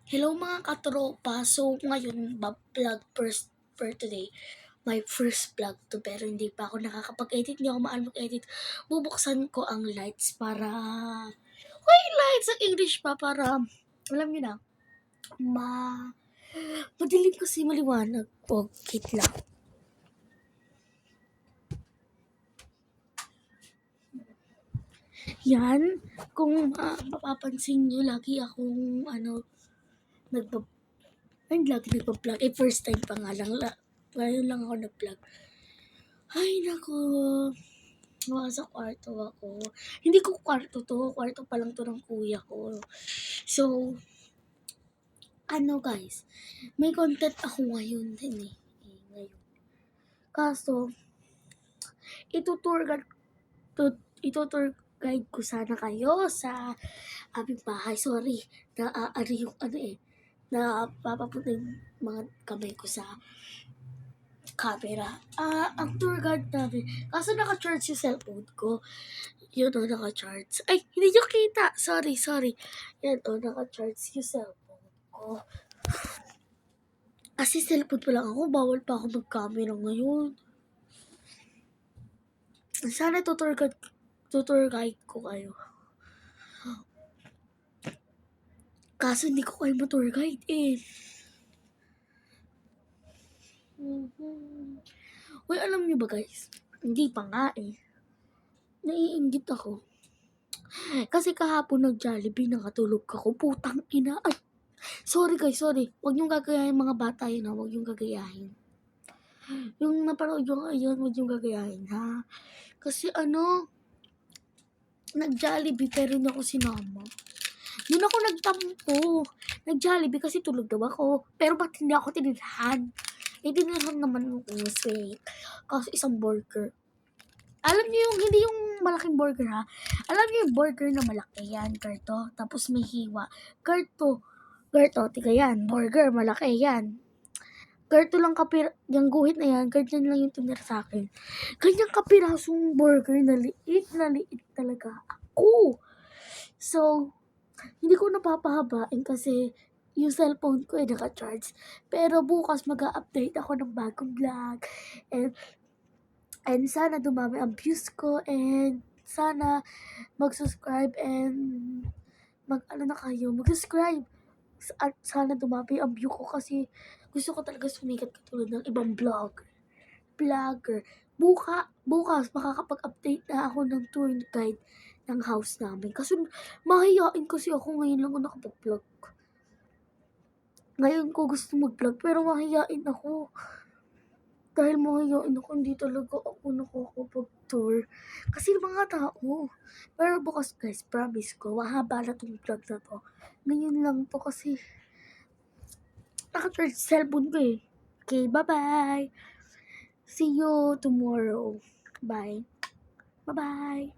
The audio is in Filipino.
Hello mga katropa. So ngayon vlog first for today. My first vlog to pero hindi pa ako nakakapag-edit. Hindi ako maano mag-edit. Bubuksan ko ang lights para... Why lights? Ang English pa para... Alam niyo na. Ma... Madilim kasi maliwanag. Wait lang. Yan. Kung mapapansin niyo, lagi akong nagpa... Ay, lagi nagpa-vlog. First time pa nga lang. Ngayon lang ako nag-vlog. Ay, nako. Sa kwarto ako. Hindi ko kwarto to. Kwarto pa lang to ng kuya ko. So, guys. May content ako ngayon din eh. Ngayon. Kaso, itutour guide ko sana kayo sa aming bahay. Sorry. Yung papapunta yung mga kamay ko sa camera. Ang tour guide namin. Kaso naka-charge yung cellphone ko. Yun naka-charge. Ay, hindi nyo kita. Sorry. Yan naka-charge yung cellphone ko. Kasi cellphone pa lang ako. Bawal pa ako mag-camera ngayon. Sana tutor guide ko kayo. Kaso hindi ko kayo ma-tour guide eh. Uy, alam nyo ba guys? Hindi pa nga eh. Naiinggit ako. Kasi kahapon nag-Jollibee, nakatulog ako. Putang ina. Ay, sorry guys, sorry. Huwag niyong gagayahin mga bata yun ha. Huwag niyong gagayahin. Yung napanood yung ayun, huwag niyong gagayahin ha. Kasi nag-Jollibee pero hindi ako sinama. Yun ako nagtampo. Nag-Jollibee kasi tulog daw ako. Pero ba't hindi ako tinirahan? Tinirahan naman ako. Sweet. Kasi isang burger. Alam niyo yung, hindi yung malaking burger ha. Alam niyo yung burger na malaki yan, Garto. Tapos may hiwa. Garto, tiga yan. Burger, malaki yan. Garto lang yung guhit na yan, ganyan lang yung tinira sa akin. Ganyang kapirasong burger na liit talaga ako. So, hindi ko napapahabain kasi yung cellphone ko ay naka-charge. Pero bukas mag-a-update ako ng bagong vlog. And sana dumami ang views ko and sana mag-subscribe and mag-subscribe. At sana dumami ang view ko kasi gusto ko talaga sumikat katulad ng ibang vlogger. Bukas makakapag-update na ako ng tour guide ng house namin. Kasi mahihain kasi ako ngayon lang ako nakapag-vlog. Ngayon ko gusto mag-vlog pero mahihain ako. Dahil mahihain ako, hindi talaga ako nakakapag-tour. Kasi mga tao. Pero bukas guys, promise ko, mahaba na tong vlog na to. Ngayon lang to kasi naka-charge cellphone ko eh. Okay, bye-bye. See you tomorrow. Bye. Bye-bye.